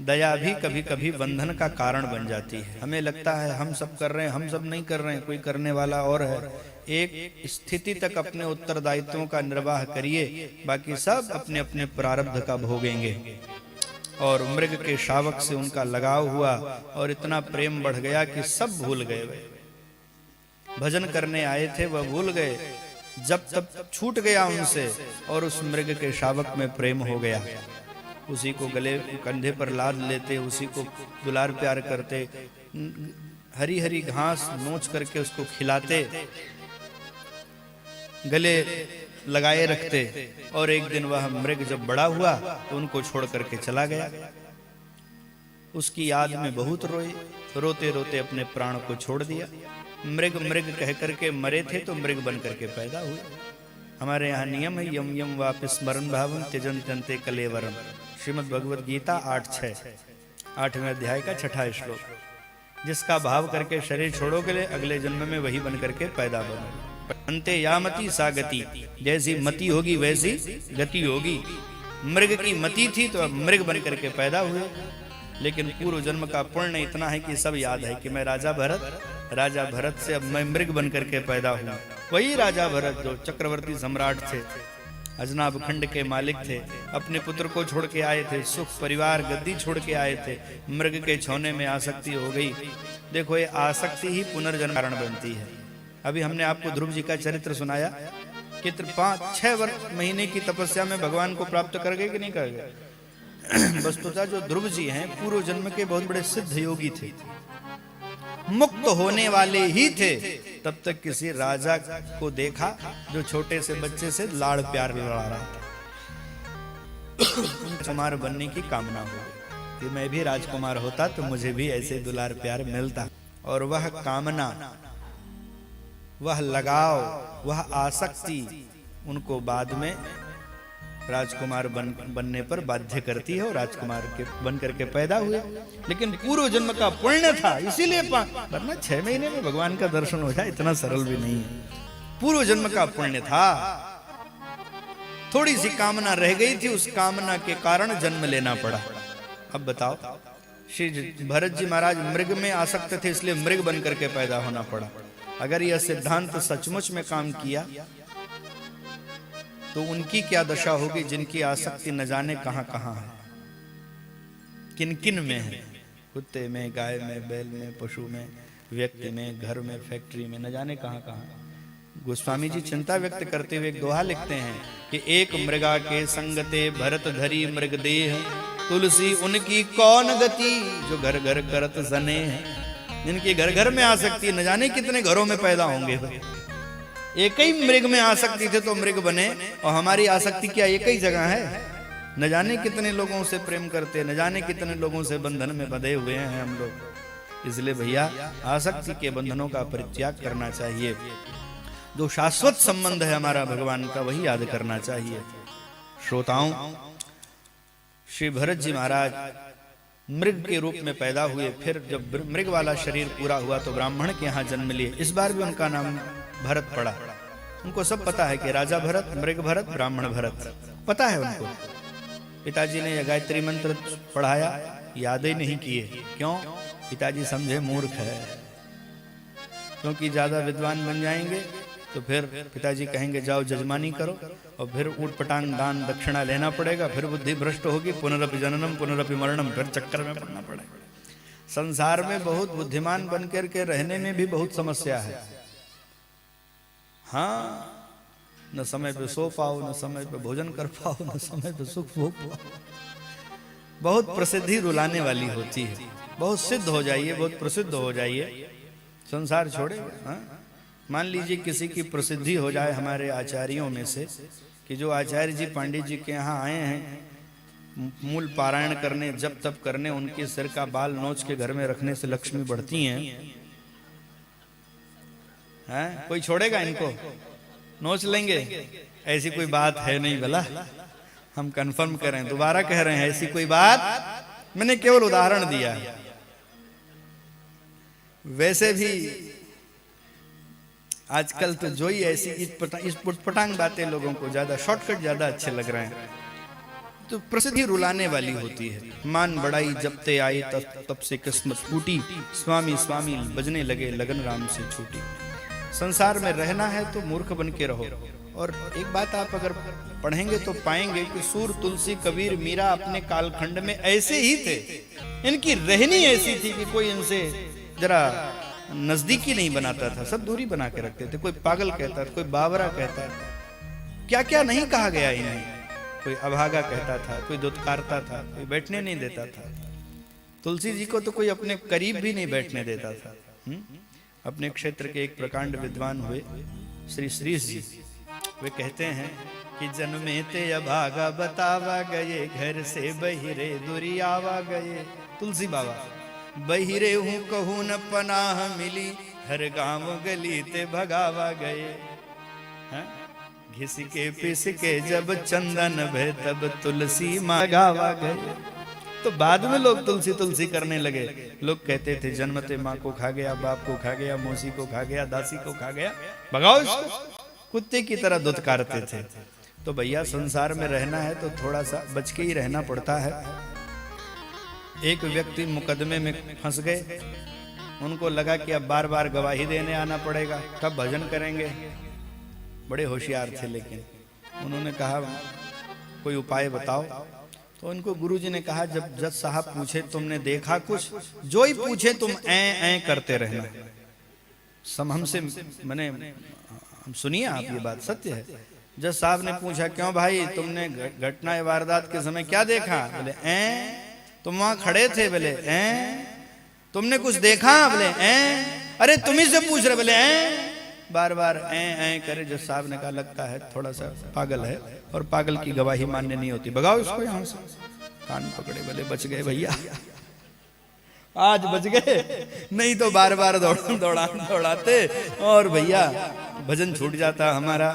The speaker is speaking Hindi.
दया भी कभी कभी बंधन का कारण बन जाती है। हमें लगता है हम सब कर रहे हैं, हम सब नहीं कर रहे हैं, कोई करने वाला और है। एक स्थिति तक अपने उत्तरदायित्वों का निर्वाह करिए, बाकी सब अपने अपने प्रारब्ध का भोगेंगे। और मृग के शावक से उनका लगाव हुआ और इतना प्रेम बढ़ गया कि सब भूल गए। भजन करने आए थे वह भूल गए, जब तब छूट गया उनसे और उस मृग के शावक में प्रेम हो गया। उसी को गले कंधे पर लाद लेते, उसी को दुलार प्यार करते, हरी हरी घास नोच करके उसको खिलाते, गले लगाए रखते। और एक दिन वह मृग जब बड़ा हुआ तो उनको छोड़ करके चला गया। उसकी याद में बहुत रोए, रोते रोते अपने प्राण को छोड़ दिया। मृग मृग कह करके मरे थे तो मृग बन करके पैदा हुए। हमारे यहाँ नियम है, यम यम वापिस स्मरण भावम त्यजन त्यंते कलेवरम। श्रीमद् भगवद गीता 8:6, 8वें अध्याय का 6ठा श्लोक। जिसका भाव करके शरीर छोड़ोगे अगले जन्म में वही बन करके पैदा बनो। अंते यामति सा गति, जैसी मति होगी वैसी गति होगी। मृग की मति थी तो अब मृग बन करके पैदा हुए। लेकिन पूर्व जन्म का पुण्य इतना है कि सब याद है कि मैं राजा भरत से अब मैं मृग बन करके पैदा हुआ। वही राजा भरत जो चक्रवर्ती सम्राट थे, अजनाब खंड के मालिक थे, अपने पुत्र को छोड़ के आए थे, सुख परिवार गद्दी छोड़ के आए थे, मृग के छौने में आसक्ति हो गई। देखो ये आसक्ति ही पुनर्जन्म कारण बनती है। अभी हमने आपको ध्रुव जी का चरित्र सुनाया कि 5-6 महीने की तपस्या में भगवान को प्राप्त कर गए कि नहीं कर गए। वस्तुतः जो ध्रुव जी हैं पूर्व जन्म के बहुत बड़े सिद्ध योगी थे, मुक्त होने वाले ही थे। तब तक किसी राजा को देखा जो छोटे से बच्चे से लाड़ प्यार लड़ा रहा था। राजकुमार बनने की कामना हो कि मैं भी राजकुमार होता तो मुझे भी ऐसे दुलार प्यार मिलता। और वह कामना, वह लगाव, वह आसक्ति उनको बाद में राजकुमार बनने पर बाध्य करती है और राजकुमार के बन करके पैदा हुए। लेकिन पूर्व जन्म का पुण्य था, इसीलिए वरना 6 महीने में भगवान का दर्शन हो जाए इतना सरल भी नहीं है। पूर्व जन्म का पुण्य था, थोड़ी सी कामना रह गई थी, उस कामना के कारण जन्म लेना पड़ा। अब बताओ, श्री भरत जी महाराज मृग में आसक्त थे इसलिए मृग बन करके पैदा होना पड़ा। अगर यह सिद्धांत सचमुच में काम किया तो उनकी क्या दशा होगी जिनकी आसक्ति न जाने कहां कहां है, किन किन में है, कुत्ते में, गाय में, बैल में, पशु में, व्यक्ति में, घर में, फैक्ट्री में, न जाने कहां कहां। गोस्वामी जी चिंता व्यक्त करते हुए एक दोहा लिखते हैं कि एक मृगा के संगते भरत धरी मृग देह, तुलसी उनकी कौन गति जो घर घर करत सने है। जिनके घर घर में आसक्ति, न जाने कितने घरों में पैदा होंगे। एक ही मृग में आसक्ति थे तो मृग बने, और हमारी आसक्ति क्या एक ही जगह है। न जाने कितने लोगों से प्रेम करते, न जाने कितने लोगों से बंधन में बंधे हुए हैं हम लोग। इसलिए भैया आसक्ति के बंधनों का परित्याग करना चाहिए। जो शाश्वत संबंध है हमारा भगवान का, वही याद करना चाहिए। श्रोताओं, श्री भरत जी महाराज मृग के रूप में पैदा हुए। फिर जब मृग वाला शरीर पूरा हुआ तो ब्राह्मण के यहाँ जन्म लिए। इस बार भी उनका नाम भरत पड़ा। उनको सब पता है कि राजा भरत, मृग भरत, ब्राह्मण भरत, पता है उनको। पिताजी ने गायत्री मंत्र पढ़ाया, याद ही नहीं किए। क्यों? पिताजी समझे मूर्ख है, क्योंकि ज्यादा विद्वान बन जाएंगे तो फिर पिताजी कहेंगे जाओ जजमानी करो, और फिर ऊट पटांग दान दक्षिणा लेना पड़ेगा, फिर बुद्धि भ्रष्ट होगी, पुनरपि जननम पुनरपि मरणम, फिर चक्कर में पड़ना पड़ेगा। संसार में बहुत बुद्धिमान बन करके रहने में भी बहुत समस्या है। हाँ, न समय पे सो पाओ, न समय पे भोजन कर पाओ, न समय पे सुख भोग पाओ। बहुत प्रसिद्धि रुलाने वाली होती है। बहुत सिद्ध हो जाइए, बहुत प्रसिद्ध हो जाइए, संसार छोड़ेगा। हाँ? मान लीजिए किसी की प्रसिद्धि हो जाए हमारे आचार्यों में से, कि जो आचार्य जी पांडित जी के यहाँ आए हैं मूल पारायण करने, जप तप करने, उनके सिर का बाल नोच के घर में रखने से लक्ष्मी बढ़ती हैं। हैं? कोई छोड़ेगा इनको? नोच लेंगे? ऐसी कोई बात है नहीं भला। हम कंफर्म करें, दोबारा कह रहे हैं, ऐसी कोई बात, मैंने केवल उदाहरण दिया। वैसे भी आजकल तो जो ही ऐसी इस पुटपटांग बातें लोगों को ज्यादा शॉर्टकट ज्यादा अच्छे लग रहे हैं। तो प्रसिद्धि रुलाने वाली होती है। मान बढ़ाई जब ते आए तब से किस्मत टूटी, स्वामी स्वामी बजने लगे लगन राम से छूटी। संसार में रहना है तो मूर्ख बन के रहो। और एक बात आप अगर पढ़ेंगे तो पाएंगे कि सूर, तुलसी, कबीर, मीरा अपने कालखंड में ऐसे ही थे। इनकी रहनी ऐसी थी कि कोई इनसे जरा नजदीकी नहीं बनाता था, सब दूरी बना के रखते थे। कोई पागल कहता था, कोई बावरा कहता था, क्या क्या नहीं कहा गया इन्हें। कोई अभागा कहता था, कोई दुत्कारता था, कोई बैठने नहीं देता था। तुलसी जी को तो कोई अपने करीब भी नहीं बैठने देता था। अपने क्षेत्र के एक प्रकांड विद्वान हुए श्री श्रीश जी, वे कहते हैं कि जन्मे ते अभागा बतावा गए, घर से बहिरे दुरियावा गए। तुलसी बाबा, बहिरे हूँ कहूँ न पनाह मिली, हर गांव गली ते भगावा गए। घिस के पिस के जब चंदन भय, तब तुलसी माँ गावा गए। तो बाद में लोग तुलसी तुलसी करने लगे। लोग कहते थे जन्मते माँ को खा गया, बाप को खा गया, मौसी को खा गया, दासी को खा गया, भगाओ इसको। कुत्ते की तरह दुत्कारते थे। तो भैया संसार में रहना है तो थोड़ा सा बच के ही रहना पड़ता है। एक व्यक्ति मुकदमे में फंस गए, उनको लगा कि अब बार बार गवाही देने आना पड़ेगा, कब भजन करेंगे। बड़े होशियार थे, लेकिन उन्होंने कहा कोई उपाय बताओ। तो उनको गुरुजी ने कहा, जब जज साहब पूछे तुमने देखा कुछ, जो ही पूछे तुम ऐ करते रहना। हमसे मैंने हम सुनिए आप, ये बात सत्य है। जज साहब ने पूछा क्यों भाई, तुमने घटना वारदात के समय क्या देखा? बोले तुम वहां खड़े थे। बोले तुमने कुछ देखा? बोले अरे तुम्ही से पूछ रहे। बोले बार बार करे। जज साहब ने कहा लगता है थोड़ा सा पागल है, और पागल की गवाही मान्य नहीं होती, भगाओ इसको यहां से। कान पकड़े, बोले बच गए भैया, आज बच गए, नहीं तो बार बार दौड़ाते और भैया भजन छूट जाता हमारा।